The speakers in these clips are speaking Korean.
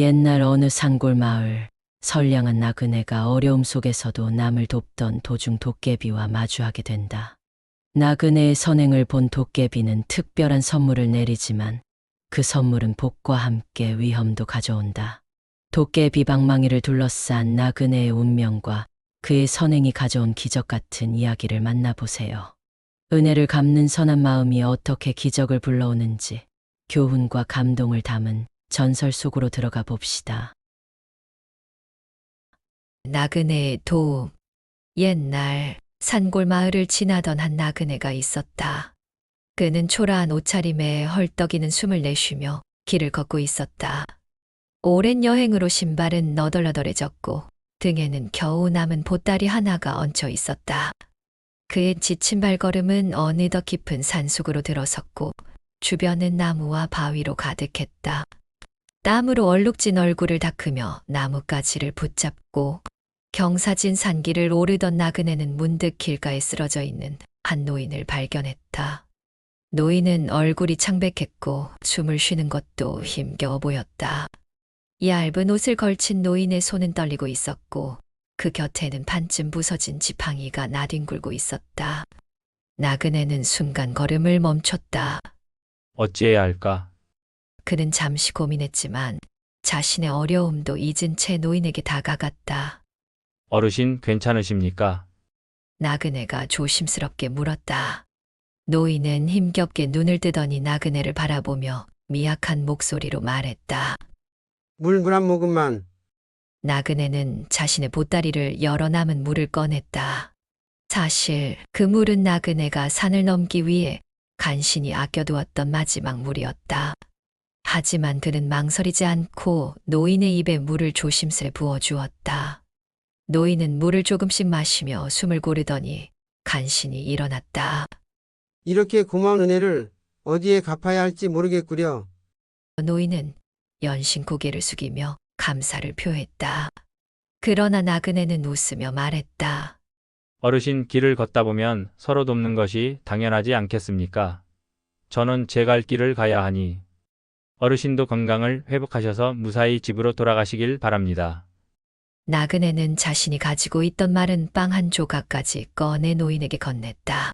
옛날 어느 산골 마을, 선량한 나그네가 어려움 속에서도 남을 돕던 도중 도깨비와 마주하게 된다. 나그네의 선행을 본 도깨비는 특별한 선물을 내리지만 그 선물은 복과 함께 위험도 가져온다. 도깨비 방망이를 둘러싼 나그네의 운명과 그의 선행이 가져온 기적 같은 이야기를 만나보세요. 은혜를 갚는 선한 마음이 어떻게 기적을 불러오는지 교훈과 감동을 담은 전설 속으로 들어가 봅시다. 나그네의 도움. 옛날 산골 마을을 지나던 한 나그네가 있었다. 그는 초라한 옷차림에 헐떡이는 숨을 내쉬며 길을 걷고 있었다. 오랜 여행으로 신발은 너덜너덜해졌고 등에는 겨우 남은 보따리 하나가 얹혀 있었다. 그의 지친 발걸음은 어느덧 깊은 산속으로 들어섰고 주변은 나무와 바위로 가득했다. 땀으로 얼룩진 얼굴을 닦으며 나뭇가지를 붙잡고 경사진 산길을 오르던 나그네는 문득 길가에 쓰러져 있는 한 노인을 발견했다. 노인은 얼굴이 창백했고 숨을 쉬는 것도 힘겨워 보였다. 얇은 옷을 걸친 노인의 손은 떨리고 있었고 그 곁에는 반쯤 부서진 지팡이가 나뒹굴고 있었다. 나그네는 순간 걸음을 멈췄다. 어찌해야 할까? 그는 잠시 고민했지만 자신의 어려움도 잊은 채 노인에게 다가갔다. 어르신 괜찮으십니까? 나그네가 조심스럽게 물었다. 노인은 힘겹게 눈을 뜨더니 나그네를 바라보며 미약한 목소리로 말했다. 물 한 모금만. 나그네는 자신의 보따리를 열어 남은 물을 꺼냈다. 사실 그 물은 나그네가 산을 넘기 위해 간신히 아껴두었던 마지막 물이었다. 하지만 그는 망설이지 않고 노인의 입에 물을 조심스레 부어주었다. 노인은 물을 조금씩 마시며 숨을 고르더니 간신히 일어났다. 이렇게 고마운 은혜를 어디에 갚아야 할지 모르겠구려. 노인은 연신 고개를 숙이며 감사를 표했다. 그러나 나그네는 웃으며 말했다. 어르신 길을 걷다 보면 서로 돕는 것이 당연하지 않겠습니까? 저는 제 갈 길을 가야 하니 어르신도 건강을 회복하셔서 무사히 집으로 돌아가시길 바랍니다. 나그네는 자신이 가지고 있던 마른 빵 한 조각까지 꺼내 노인에게 건넸다.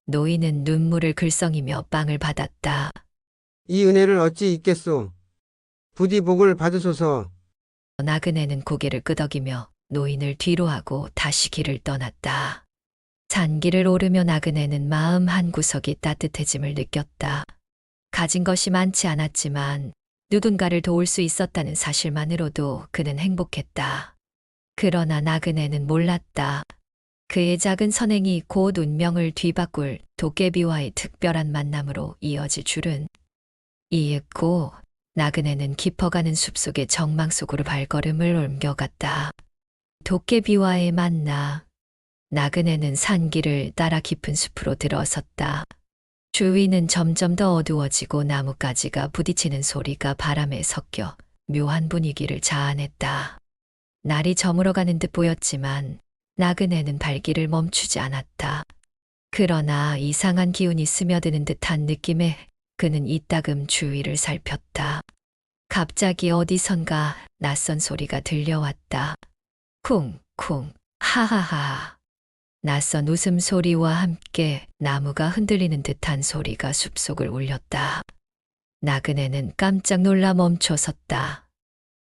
노인은 눈물을 글썽이며 빵을 받았다. 이 은혜를 어찌 잊겠소. 부디 복을 받으소서. 나그네는 고개를 끄덕이며 노인을 뒤로하고 다시 길을 떠났다. 산길을 오르며 나그네는 마음 한구석이 따뜻해짐을 느꼈다. 가진 것이 많지 않았지만 누군가를 도울 수 있었다는 사실만으로도 그는 행복했다. 그러나 나그네는 몰랐다. 그의 작은 선행이 곧 운명을 뒤바꿀 도깨비와의 특별한 만남으로 이어질 줄은. 이윽고 나그네는 깊어가는 숲속의 정망 속으로 발걸음을 옮겨갔다. 도깨비와의 만남. 나그네는 산길을 따라 깊은 숲으로 들어섰다. 주위는 점점 더 어두워지고 나뭇가지가 부딪히는 소리가 바람에 섞여 묘한 분위기를 자아냈다. 날이 저물어가는 듯 보였지만 나그네는 발길을 멈추지 않았다. 그러나 이상한 기운이 스며드는 듯한 느낌에 그는 이따금 주위를 살폈다. 갑자기 어디선가 낯선 소리가 들려왔다. 쿵쿵 하하하. 낯선 웃음소리와 함께 나무가 흔들리는 듯한 소리가 숲속을 울렸다. 나그네는 깜짝 놀라 멈춰 섰다.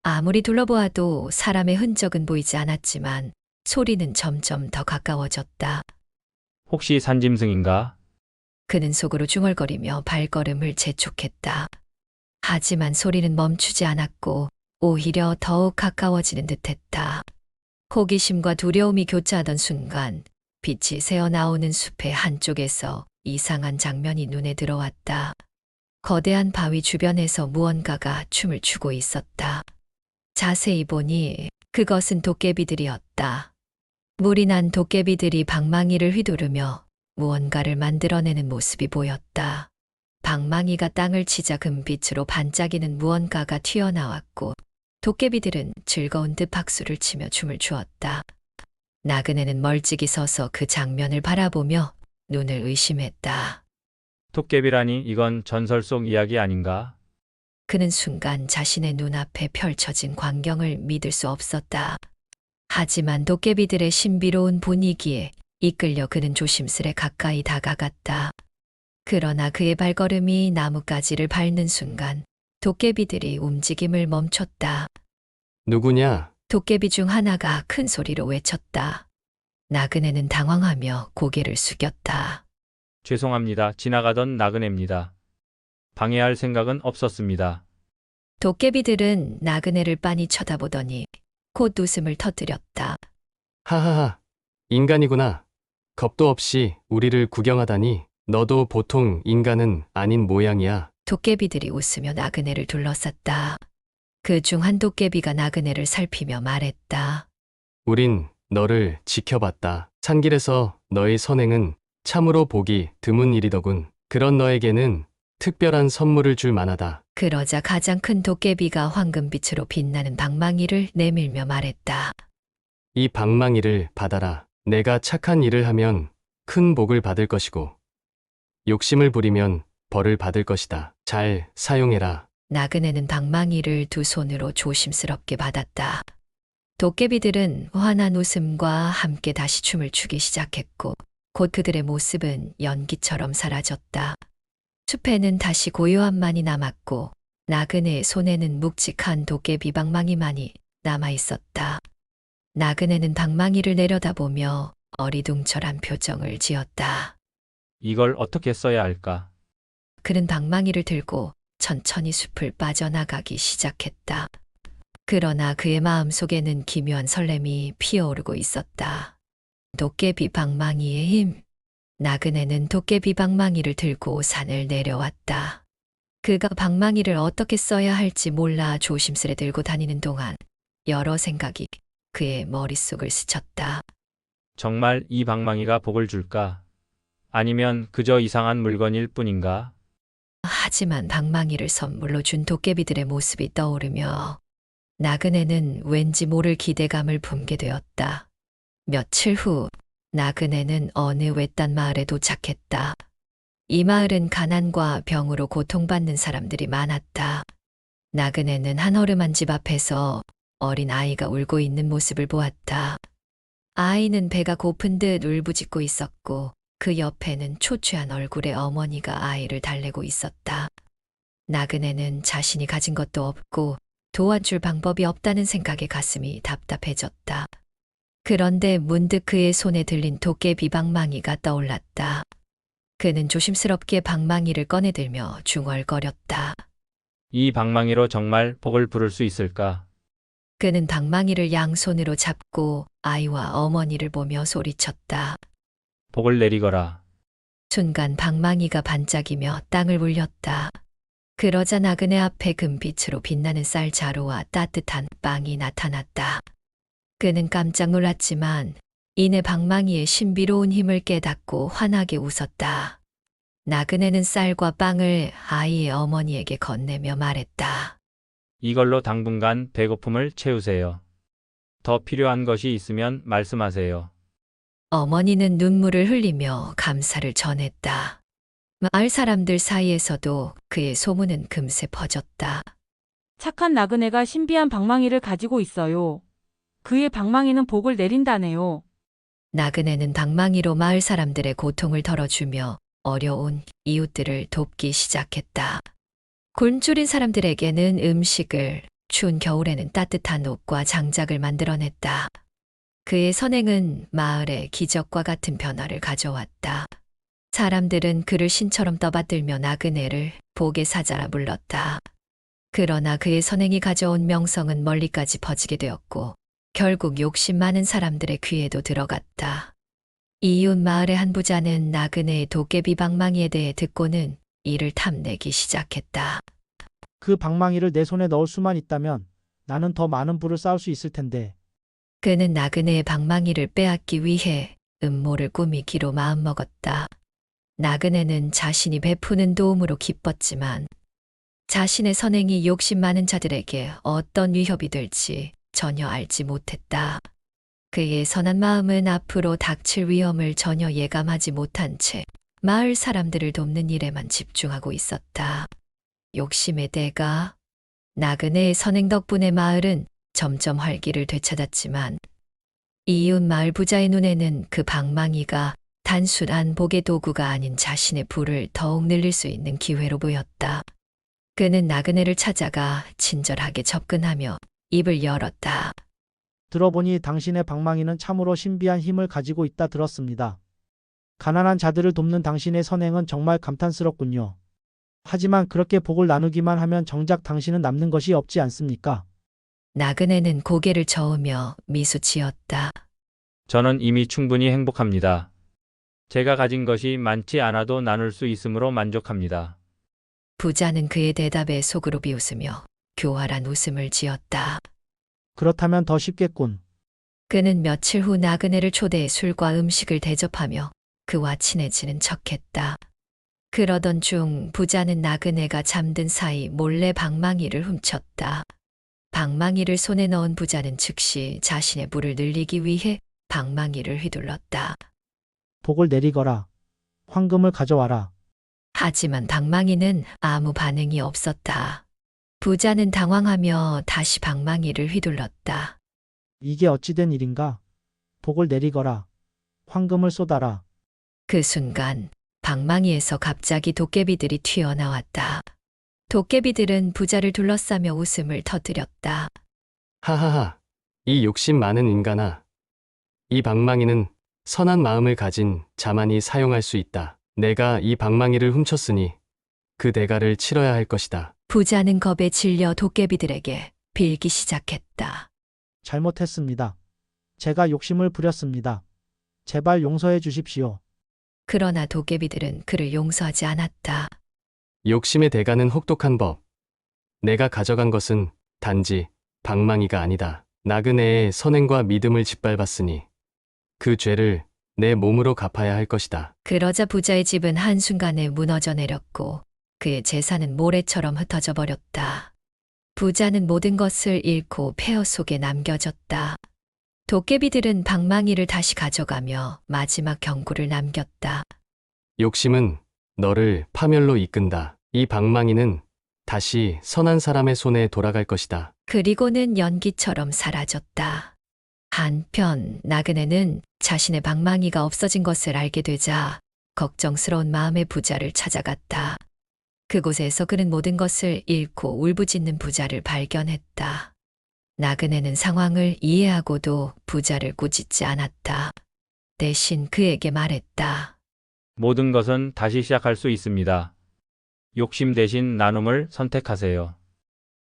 아무리 둘러보아도 사람의 흔적은 보이지 않았지만 소리는 점점 더 가까워졌다. 혹시 산짐승인가? 그는 속으로 중얼거리며 발걸음을 재촉했다. 하지만 소리는 멈추지 않았고 오히려 더욱 가까워지는 듯했다. 호기심과 두려움이 교차하던 순간 빛이 새어나오는 숲의 한쪽에서 이상한 장면이 눈에 들어왔다. 거대한 바위 주변에서 무언가가 춤을 추고 있었다. 자세히 보니 그것은 도깨비들이었다. 물이 난 도깨비들이 방망이를 휘두르며 무언가를 만들어내는 모습이 보였다. 방망이가 땅을 치자 금빛으로 반짝이는 무언가가 튀어나왔고 도깨비들은 즐거운 듯 박수를 치며 춤을 추었다. 나그네는 멀찍이 서서 그 장면을 바라보며 눈을 의심했다. 도깨비라니 이건 전설 속 이야기 아닌가? 그는 순간 자신의 눈앞에 펼쳐진 광경을 믿을 수 없었다. 하지만 도깨비들의 신비로운 분위기에 이끌려 그는 조심스레 가까이 다가갔다. 그러나 그의 발걸음이 나뭇가지를 밟는 순간 도깨비들이 움직임을 멈췄다. 누구냐? 도깨비 중 하나가 큰 소리로 외쳤다. 나그네는 당황하며 고개를 숙였다. 죄송합니다. 지나가던 나그네입니다. 방해할 생각은 없었습니다. 도깨비들은 나그네를 빤히 쳐다보더니 곧 웃음을 터뜨렸다. 하하하. 인간이구나. 겁도 없이 우리를 구경하다니. 너도 보통 인간은 아닌 모양이야. 도깨비들이 웃으며 나그네를 둘러쌌다. 그 중 한 도깨비가 나그네를 살피며 말했다. 우린 너를 지켜봤다. 산길에서 너의 선행은 참으로 보기 드문 일이더군. 그런 너에게는 특별한 선물을 줄 만하다. 그러자 가장 큰 도깨비가 황금빛으로 빛나는 방망이를 내밀며 말했다. 이 방망이를 받아라. 내가 착한 일을 하면 큰 복을 받을 것이고, 욕심을 부리면 벌을 받을 것이다. 잘 사용해라. 나그네는 방망이를 두 손으로 조심스럽게 받았다. 도깨비들은 환한 웃음과 함께 다시 춤을 추기 시작했고, 곧 그들의 모습은 연기처럼 사라졌다. 숲에는 다시 고요함만이 남았고, 나그네의 손에는 묵직한 도깨비 방망이만이 남아 있었다. 나그네는 방망이를 내려다보며 어리둥절한 표정을 지었다. 이걸 어떻게 써야 할까? 그는 방망이를 들고 천천히 숲을 빠져나가기 시작했다. 그러나 그의 마음속에는 기묘한 설렘이 피어오르고 있었다. 도깨비 방망이의 힘. 나그네는 도깨비 방망이를 들고 산을 내려왔다. 그가 방망이를 어떻게 써야 할지 몰라 조심스레 들고 다니는 동안 여러 생각이 그의 머릿속을 스쳤다. 정말 이 방망이가 복을 줄까? 아니면 그저 이상한 물건일 뿐인가? 하지만 방망이를 선물로 준 도깨비들의 모습이 떠오르며 나그네는 왠지 모를 기대감을 품게 되었다. 며칠 후 나그네는 어느 외딴 마을에 도착했다. 이 마을은 가난과 병으로 고통받는 사람들이 많았다. 나그네는 한 허름한 집 앞에서 어린 아이가 울고 있는 모습을 보았다. 아이는 배가 고픈 듯 울부짖고 있었고 그 옆에는 초췌한 얼굴의 어머니가 아이를 달래고 있었다. 나그네는 자신이 가진 것도 없고 도와줄 방법이 없다는 생각에 가슴이 답답해졌다. 그런데 문득 그의 손에 들린 도깨비 방망이가 떠올랐다. 그는 조심스럽게 방망이를 꺼내들며 중얼거렸다. 이 방망이로 정말 복을 부를 수 있을까? 그는 방망이를 양손으로 잡고 아이와 어머니를 보며 소리쳤다. 복을 내리거라. 순간 방망이가 반짝이며 땅을 울렸다. 그러자 나그네 앞에 금빛으로 빛나는 쌀 자루와 따뜻한 빵이 나타났다. 그는 깜짝 놀랐지만 이내 방망이의 신비로운 힘을 깨닫고 환하게 웃었다. 나그네는 쌀과 빵을 아이의 어머니에게 건네며 말했다. 이걸로 당분간 배고픔을 채우세요. 더 필요한 것이 있으면 말씀하세요. 어머니는 눈물을 흘리며 감사를 전했다. 마을 사람들 사이에서도 그의 소문은 금세 퍼졌다. 착한 나그네가 신비한 방망이를 가지고 있어요. 그의 방망이는 복을 내린다네요. 나그네는 방망이로 마을 사람들의 고통을 덜어주며 어려운 이웃들을 돕기 시작했다. 굶주린 사람들에게는 음식을, 추운 겨울에는 따뜻한 옷과 장작을 만들어냈다. 그의 선행은 마을에 기적과 같은 변화를 가져왔다. 사람들은 그를 신처럼 떠받들며 나그네를 복의 사자라 불렀다. 그러나 그의 선행이 가져온 명성은 멀리까지 퍼지게 되었고 결국 욕심 많은 사람들의 귀에도 들어갔다. 이웃 마을의 한 부자는 나그네의 도깨비 방망이에 대해 듣고는 이를 탐내기 시작했다. 그 방망이를 내 손에 넣을 수만 있다면 나는 더 많은 부를 쌓을 수 있을 텐데. 그는 나그네의 방망이를 빼앗기 위해 음모를 꾸미기로 마음먹었다. 나그네는 자신이 베푸는 도움으로 기뻤지만 자신의 선행이 욕심 많은 자들에게 어떤 위협이 될지 전혀 알지 못했다. 그의 선한 마음은 앞으로 닥칠 위험을 전혀 예감하지 못한 채 마을 사람들을 돕는 일에만 집중하고 있었다. 욕심의 대가 나그네의 선행 덕분에 마을은 점점 활기를 되찾았지만 이웃 마을 부자의 눈에는 그 방망이가 단순한 복의 도구가 아닌 자신의 부를 더욱 늘릴 수 있는 기회로 보였다. 그는 나그네를 찾아가 친절하게 접근하며 입을 열었다. 들어보니 당신의 방망이는 참으로 신비한 힘을 가지고 있다 들었습니다. 가난한 자들을 돕는 당신의 선행은 정말 감탄스럽군요. 하지만 그렇게 복을 나누기만 하면 정작 당신은 남는 것이 없지 않습니까? 나그네는 고개를 저으며 미소 지었다. 저는 이미 충분히 행복합니다. 제가 가진 것이 많지 않아도 나눌 수 있으므로 만족합니다. 부자는 그의 대답에 속으로 비웃으며 교활한 웃음을 지었다. 그렇다면 더 쉽겠군. 그는 며칠 후 나그네를 초대해 술과 음식을 대접하며 그와 친해지는 척했다. 그러던 중 부자는 나그네가 잠든 사이 몰래 방망이를 훔쳤다. 방망이를 손에 넣은 부자는 즉시 자신의 부를 늘리기 위해 방망이를 휘둘렀다. 복을 내리거라. 황금을 가져와라. 하지만 방망이는 아무 반응이 없었다. 부자는 당황하며 다시 방망이를 휘둘렀다. 이게 어찌된 일인가? 복을 내리거라. 황금을 쏟아라. 그 순간 방망이에서 갑자기 도깨비들이 튀어나왔다. 도깨비들은 부자를 둘러싸며 웃음을 터뜨렸다. 하하하. 이 욕심 많은 인간아. 이 방망이는 선한 마음을 가진 자만이 사용할 수 있다. 내가 이 방망이를 훔쳤으니 그 대가를 치러야 할 것이다. 부자는 겁에 질려 도깨비들에게 빌기 시작했다. 잘못했습니다. 제가 욕심을 부렸습니다. 제발 용서해 주십시오. 그러나 도깨비들은 그를 용서하지 않았다. 욕심의 대가는 혹독한 법. 내가 가져간 것은 단지 방망이가 아니다. 나그네의 선행과 믿음을 짓밟았으니 그 죄를 내 몸으로 갚아야 할 것이다. 그러자 부자의 집은 한순간에 무너져 내렸고 그의 재산은 모래처럼 흩어져 버렸다. 부자는 모든 것을 잃고 폐허 속에 남겨졌다. 도깨비들은 방망이를 다시 가져가며 마지막 경고를 남겼다. 욕심은 너를 파멸로 이끈다. 이 방망이는 다시 선한 사람의 손에 돌아갈 것이다. 그리고는 연기처럼 사라졌다. 한편 나그네는 자신의 방망이가 없어진 것을 알게 되자 걱정스러운 마음의 부자를 찾아갔다. 그곳에서 그는 모든 것을 잃고 울부짖는 부자를 발견했다. 나그네는 상황을 이해하고도 부자를 꾸짖지 않았다. 대신 그에게 말했다. 모든 것은 다시 시작할 수 있습니다. 욕심 대신 나눔을 선택하세요.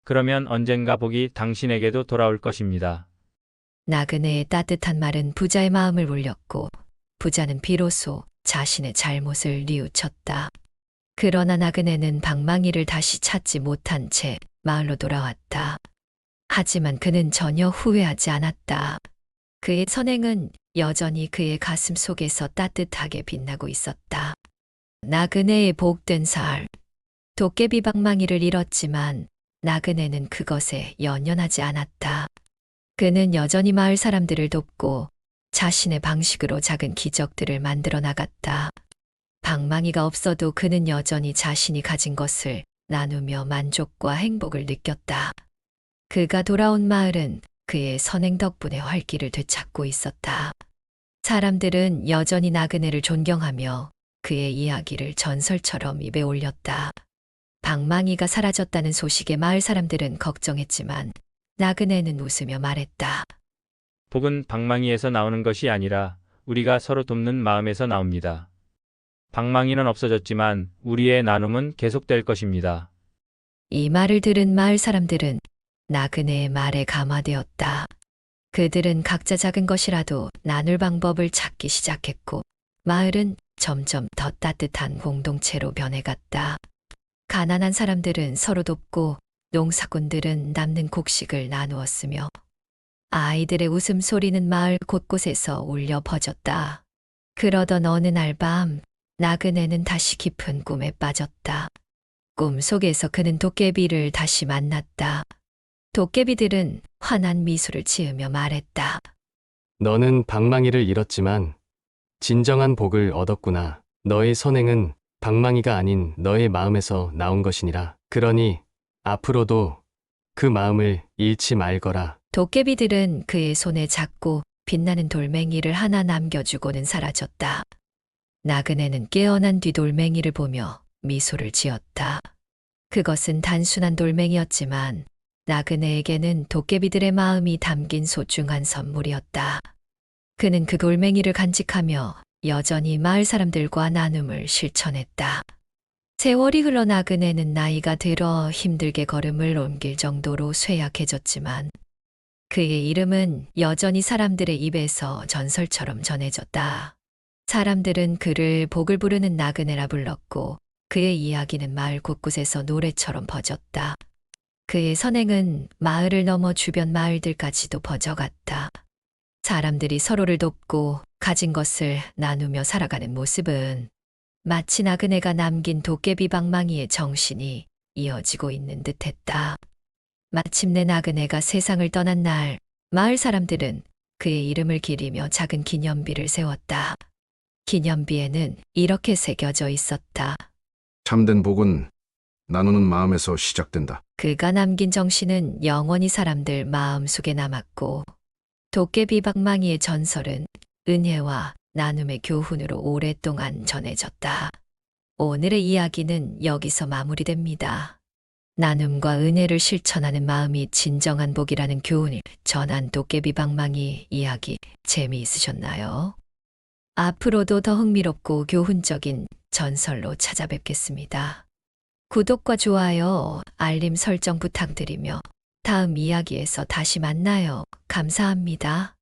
그러면 언젠가 복이 당신에게도 돌아올 것입니다. 나그네의 따뜻한 말은 부자의 마음을 울렸고 부자는 비로소 자신의 잘못을 뉘우쳤다. 그러나 나그네는 방망이를 다시 찾지 못한 채 마을로 돌아왔다. 하지만 그는 전혀 후회하지 않았다. 그의 선행은 여전히 그의 가슴 속에서 따뜻하게 빛나고 있었다. 나그네의 복된 살. 도깨비 방망이를 잃었지만 나그네는 그것에 연연하지 않았다. 그는 여전히 마을 사람들을 돕고 자신의 방식으로 작은 기적들을 만들어 나갔다. 방망이가 없어도 그는 여전히 자신이 가진 것을 나누며 만족과 행복을 느꼈다. 그가 돌아온 마을은 그의 선행 덕분에 활기를 되찾고 있었다. 사람들은 여전히 나그네를 존경하며 그의 이야기를 전설처럼 입에 올렸다. 방망이가 사라졌다는 소식에 마을 사람들은 걱정했지만 나그네는 웃으며 말했다. 복은 방망이에서 나오는 것이 아니라 우리가 서로 돕는 마음에서 나옵니다. 방망이는 없어졌지만 우리의 나눔은 계속될 것입니다. 이 말을 들은 마을 사람들은 나그네의 말에 감화되었다. 그들은 각자 작은 것이라도 나눌 방법을 찾기 시작했고 마을은 점점 더 따뜻한 공동체로 변해갔다. 가난한 사람들은 서로 돕고 농사꾼들은 남는 곡식을 나누었으며 아이들의 웃음소리는 마을 곳곳에서 울려 퍼졌다. 그러던 어느 날 밤 나그네는 다시 깊은 꿈에 빠졌다. 꿈 속에서 그는 도깨비를 다시 만났다. 도깨비들은 환한 미소를 지으며 말했다. 너는 방망이를 잃었지만 진정한 복을 얻었구나. 너의 선행은 방망이가 아닌 너의 마음에서 나온 것이니라. 그러니 앞으로도 그 마음을 잃지 말거라. 도깨비들은 그의 손에 작고 빛나는 돌멩이를 하나 남겨주고는 사라졌다. 나그네는 깨어난 뒤 돌멩이를 보며 미소를 지었다. 그것은 단순한 돌멩이였지만 나그네에게는 도깨비들의 마음이 담긴 소중한 선물이었다. 그는 그 돌멩이를 간직하며 여전히 마을 사람들과 나눔을 실천했다. 세월이 흘러 나그네는 나이가 들어 힘들게 걸음을 옮길 정도로 쇠약해졌지만 그의 이름은 여전히 사람들의 입에서 전설처럼 전해졌다. 사람들은 그를 복을 부르는 나그네라 불렀고 그의 이야기는 마을 곳곳에서 노래처럼 퍼졌다. 그의 선행은 마을을 넘어 주변 마을들까지도 퍼져갔다. 사람들이 서로를 돕고 가진 것을 나누며 살아가는 모습은 마치 나그네가 남긴 도깨비 방망이의 정신이 이어지고 있는 듯했다. 마침내 나그네가 세상을 떠난 날, 마을 사람들은 그의 이름을 기리며 작은 기념비를 세웠다. 기념비에는 이렇게 새겨져 있었다. 참된 복은 나누는 마음에서 시작된다. 그가 남긴 정신은 영원히 사람들 마음속에 남았고 도깨비 방망이의 전설은 은혜와 나눔의 교훈으로 오랫동안 전해졌다. 오늘의 이야기는 여기서 마무리됩니다. 나눔과 은혜를 실천하는 마음이 진정한 복이라는 교훈을 전한 도깨비 방망이 이야기 재미있으셨나요? 앞으로도 더 흥미롭고 교훈적인 전설로 찾아뵙겠습니다. 구독과 좋아요, 알림 설정 부탁드리며 다음 이야기에서 다시 만나요. 감사합니다.